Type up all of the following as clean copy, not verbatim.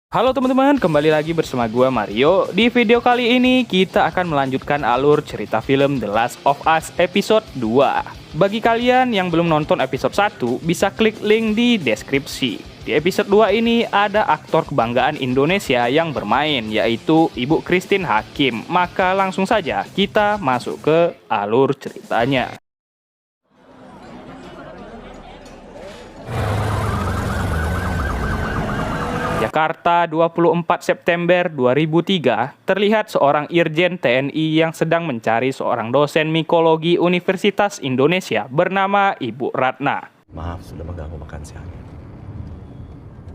Halo teman-teman, kembali lagi bersama gua Mario. Di video kali ini kita akan melanjutkan alur cerita film The Last of Us episode 2. Bagi kalian yang belum nonton episode 1, bisa klik link di deskripsi. Di episode 2 ini ada aktor kebanggaan Indonesia yang bermain, yaitu Ibu Christine Hakim. Maka langsung saja kita masuk ke alur ceritanya. Jakarta 24 September 2003, terlihat seorang Irjen TNI yang sedang mencari seorang dosen mikologi Universitas Indonesia bernama Ibu Ratna. Maaf sudah mengganggu makan siang.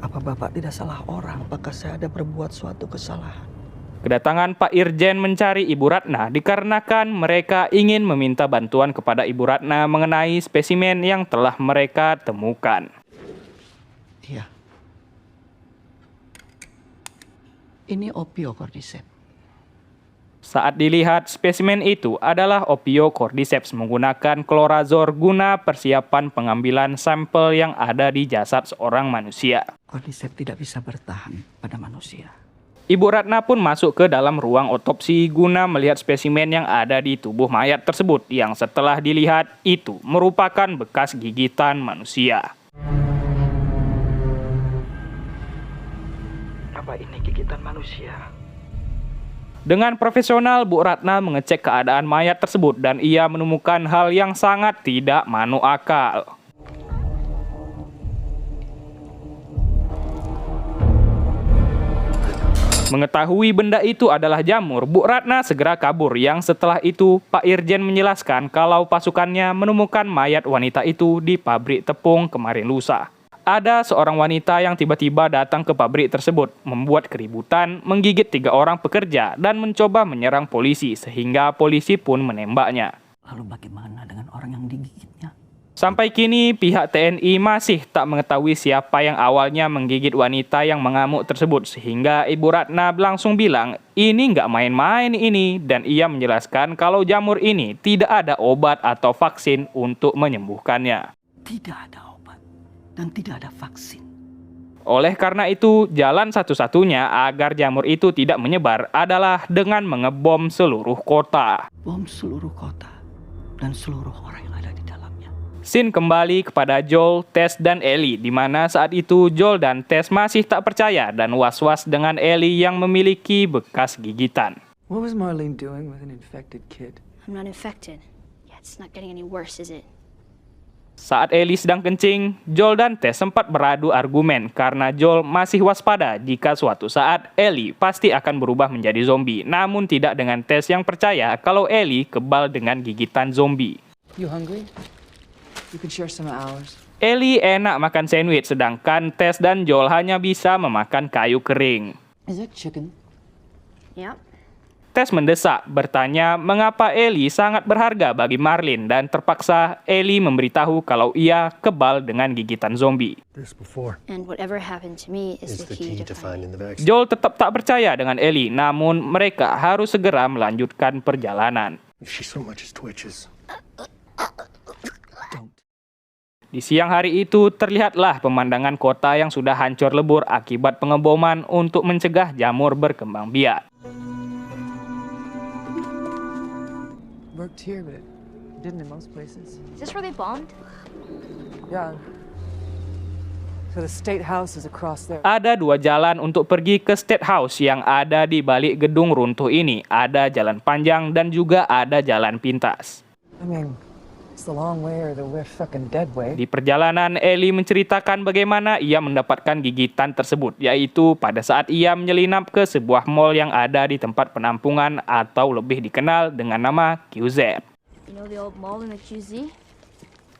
Apa Bapak tidak salah orang? Apakah saya ada berbuat suatu kesalahan? Kedatangan Pak Irjen mencari Ibu Ratna dikarenakan mereka ingin meminta bantuan kepada Ibu Ratna mengenai spesimen yang telah mereka temukan. Iya. Ini Ophiocordyceps. Saat dilihat, spesimen itu adalah Ophiocordyceps menggunakan klorazor guna persiapan pengambilan sampel yang ada di jasad seorang manusia. Cordyceps tidak bisa bertahan pada manusia. Ibu Ratna pun masuk ke dalam ruang otopsi guna melihat spesimen yang ada di tubuh mayat tersebut yang setelah dilihat itu merupakan bekas gigitan manusia. Apa ini gigitan manusia? Dengan profesional, Bu Ratna mengecek keadaan mayat tersebut dan ia menemukan hal yang sangat tidak masuk akal. Mengetahui benda itu adalah jamur, Bu Ratna segera kabur yang setelah itu Pak Irjen menjelaskan kalau pasukannya menemukan mayat wanita itu di pabrik tepung kemarin lusa. Ada seorang wanita yang tiba-tiba datang ke pabrik tersebut, membuat keributan, menggigit 3 orang pekerja, dan mencoba menyerang polisi, sehingga polisi pun menembaknya. Lalu bagaimana dengan orang yang digigitnya? Sampai kini, pihak TNI masih tak mengetahui siapa yang awalnya menggigit wanita yang mengamuk tersebut, sehingga Ibu Ratna langsung bilang, ini nggak main-main ini, dan ia menjelaskan kalau jamur ini tidak ada obat atau vaksin untuk menyembuhkannya. Tidak ada obat dan tidak ada vaksin. Oleh karena itu, jalan satu-satunya agar jamur itu tidak menyebar adalah dengan mengebom seluruh kota. Bom seluruh kota dan seluruh orang yang ada di dalamnya. Scene kembali kepada Joel, Tess, dan Ellie, di mana saat itu Joel dan Tess masih tak percaya dan was-was dengan Ellie yang memiliki bekas gigitan. What was Marlene doing with an infected kid? I'm not infected. Yeah, it's not getting any worse, is it? Saat Ellie sedang kencing, Joel dan Tess sempat beradu argumen karena Joel masih waspada jika suatu saat Ellie pasti akan berubah menjadi zombie, namun tidak dengan Tess yang percaya kalau Ellie kebal dengan gigitan zombie. You hungry? You can share some of ours. Ellie enak makan sandwich, sedangkan Tess dan Joel hanya bisa memakan kayu kering. Is it chicken? Yep. Tess mendesak, bertanya mengapa Ellie sangat berharga bagi Marlene dan terpaksa Ellie memberitahu kalau ia kebal dengan gigitan zombie. This before And whatever happened to me is is the the key key to to finding. finding the vaccine. Joel tetap tak percaya dengan Ellie, namun mereka harus segera melanjutkan perjalanan. If she so much as twitches. Di siang hari itu, terlihatlah pemandangan kota yang sudah hancur lebur akibat pengeboman untuk mencegah jamur berkembang biak. Worked here, but it didn't in most places. Is this where they bombed? Yeah. So the state house is across there. Ada 2 jalan untuk pergi ke State House yang ada di balik gedung runtuh ini. Ada jalan panjang dan juga ada jalan pintas. I mean, it's the long way or the we're fucking dead way. Di perjalanan, Ellie menceritakan bagaimana ia mendapatkan gigitan tersebut, yaitu pada saat ia menyelinap ke sebuah mall yang ada di tempat penampungan atau lebih dikenal dengan nama QZ. You know the old mall in the QZ?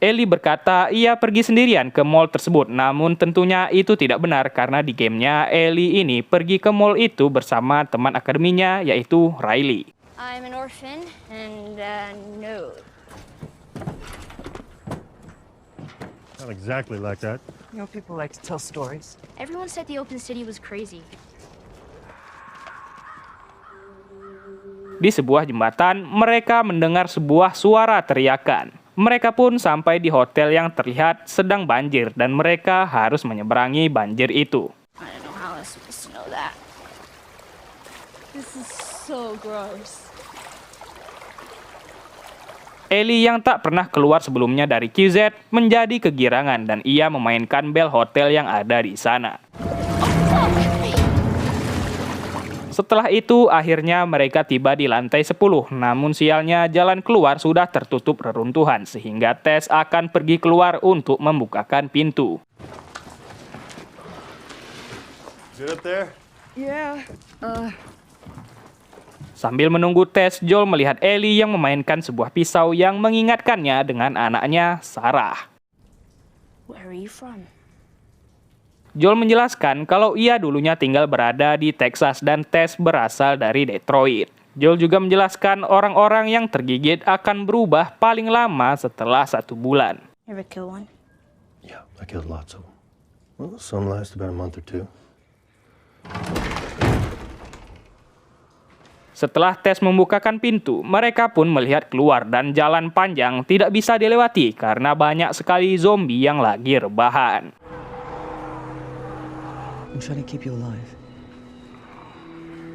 Ellie berkata ia pergi sendirian ke mall tersebut, namun tentunya itu tidak benar karena di gamenya Ellie ini pergi ke mall itu bersama teman akademinya yaitu Riley. I'm an orphan, and no. Not exactly like that. You know, people like to tell stories. Everyone said the open city was crazy. Di sebuah jembatan, mereka mendengar sebuah suara teriakan. Mereka pun sampai di hotel yang terlihat sedang banjir dan mereka harus menyeberangi banjir itu. I don't know how I was supposed to know know that. This is so gross. Ellie yang tak pernah keluar sebelumnya dari QZ menjadi kegirangan dan ia memainkan bel hotel yang ada di sana. Setelah itu, akhirnya mereka tiba di lantai 10. Namun sialnya, jalan keluar sudah tertutup reruntuhan sehingga Tess akan pergi keluar untuk membukakan pintu. Is it up there? Yeah. Sambil menunggu Tess, Joel melihat Ellie yang memainkan sebuah pisau yang mengingatkannya dengan anaknya, Sarah. Where are you from? Joel menjelaskan kalau ia dulunya tinggal berada di Texas dan Tess berasal dari Detroit. Joel juga menjelaskan orang-orang yang tergigit akan berubah paling lama setelah 1 bulan. Ever kill one? Yeah, I killed lots of them. Well, some last about a month or two. Setelah Tess membukakan pintu, mereka pun melihat keluar dan jalan panjang tidak bisa dilewati karena banyak sekali zombie yang lagi rebahan. I'm trying to keep you alive.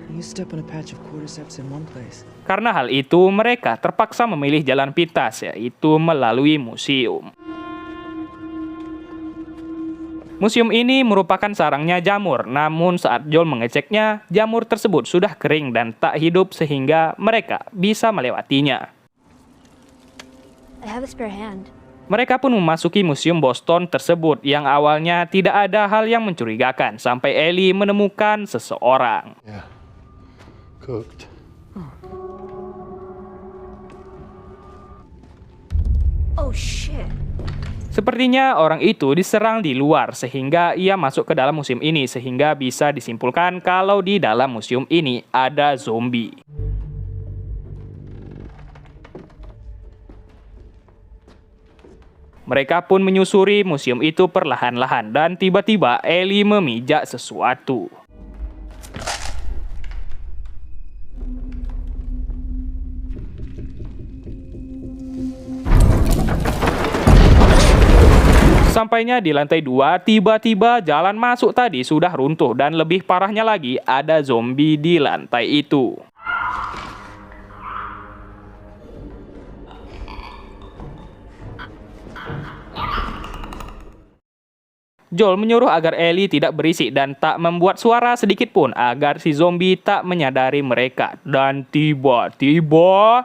You step on a patch of cordyceps in one place. Karena hal itu, mereka terpaksa memilih jalan pintas, yaitu melalui museum. Museum ini merupakan sarangnya jamur, namun saat Joel mengeceknya, jamur tersebut sudah kering dan tak hidup sehingga mereka bisa melewatinya. I have a spare hand. Mereka pun memasuki museum Boston tersebut yang awalnya tidak ada hal yang mencurigakan sampai Ellie menemukan seseorang. Yeah. Cooked. Oh shit. Sepertinya orang itu diserang di luar sehingga ia masuk ke dalam museum ini sehingga bisa disimpulkan kalau di dalam museum ini ada zombie. Mereka pun menyusuri museum itu perlahan-lahan dan tiba-tiba Ellie memijak sesuatu. Sampainya di lantai 2, tiba-tiba jalan masuk tadi sudah runtuh dan lebih parahnya lagi ada zombie di lantai itu. Joel menyuruh agar Ellie tidak berisik dan tak membuat suara sedikit pun agar si zombie tak menyadari mereka. Dan tiba-tiba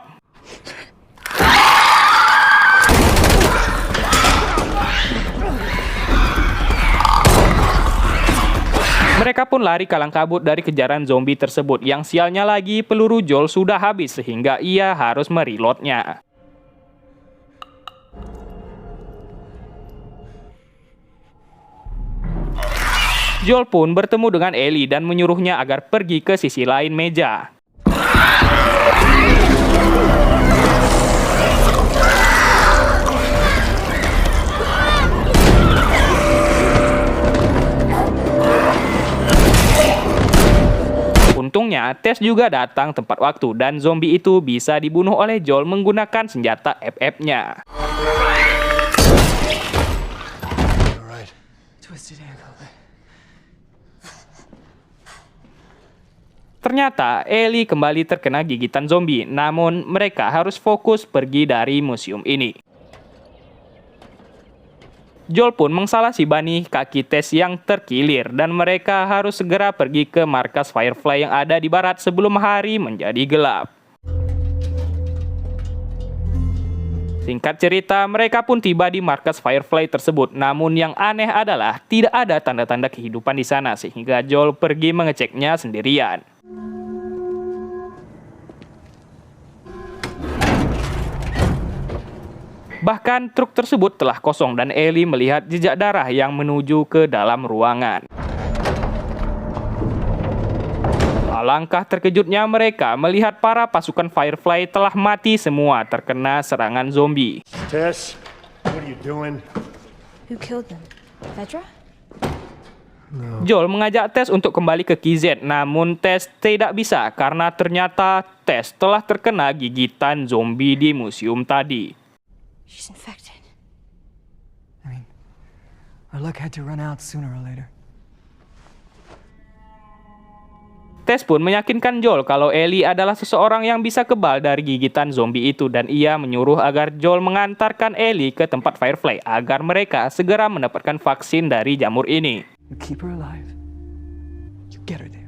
mereka pun lari kalang kabut dari kejaran zombie tersebut yang sialnya lagi peluru Joel sudah habis sehingga ia harus mereloadnya. Joel pun bertemu dengan Ellie dan menyuruhnya agar pergi ke sisi lain meja. Untungnya, Tess juga datang tepat waktu dan zombie itu bisa dibunuh oleh Joel menggunakan senjata FF-nya. All right. Twisted ankle. Ternyata Ellie kembali terkena gigitan zombie, namun mereka harus fokus pergi dari museum ini. Joel pun mengsalah-sibani kaki Tess yang terkilir dan mereka harus segera pergi ke markas Firefly yang ada di barat sebelum hari menjadi gelap. Singkat cerita, mereka pun tiba di markas Firefly tersebut, namun yang aneh adalah tidak ada tanda-tanda kehidupan di sana sehingga Joel pergi mengeceknya sendirian. Bahkan truk tersebut telah kosong dan Ellie melihat jejak darah yang menuju ke dalam ruangan. Alangkah terkejutnya mereka melihat para pasukan Firefly telah mati semua terkena serangan zombie. Tess, what are you doing? Who killed them? Petra? Joel mengajak Tess untuk kembali ke KZ, namun Tess tidak bisa karena ternyata Tess telah terkena gigitan zombie di museum tadi. She's infected. I mean, our luck had to run out sooner or later. Tess pun meyakinkan Joel kalau Ellie adalah seseorang yang bisa kebal dari gigitan zombie itu dan ia menyuruh agar Joel mengantarkan Ellie ke tempat Firefly agar mereka segera mendapatkan vaksin dari jamur ini. You keep her alive. You get her there.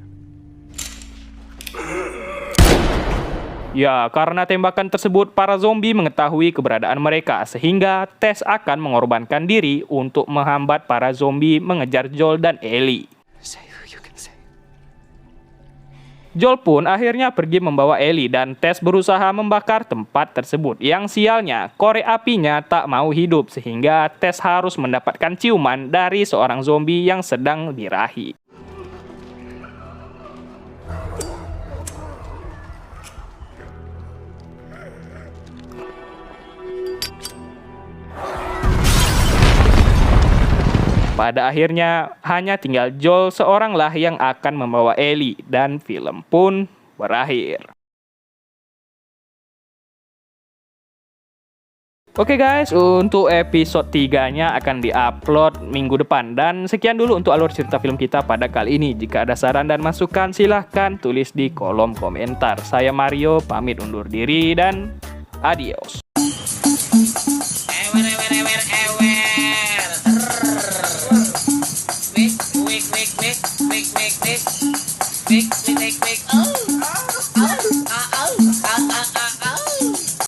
Ya, karena tembakan tersebut para zombie mengetahui keberadaan mereka sehingga Tess akan mengorbankan diri untuk menghambat para zombie mengejar Joel dan Ellie. Say who you can say. Joel pun akhirnya pergi membawa Ellie dan Tess berusaha membakar tempat tersebut. Yang sialnya, korek apinya tak mau hidup sehingga Tess harus mendapatkan ciuman dari seorang zombie yang sedang birahi. Pada akhirnya, hanya tinggal Joel seoranglah yang akan membawa Ellie dan film pun berakhir. Oke guys, untuk episode 3-nya akan diupload minggu depan. Dan sekian dulu untuk alur cerita film kita pada kali ini. Jika ada saran dan masukan, silahkan tulis di kolom komentar. Saya Mario, pamit undur diri dan adios.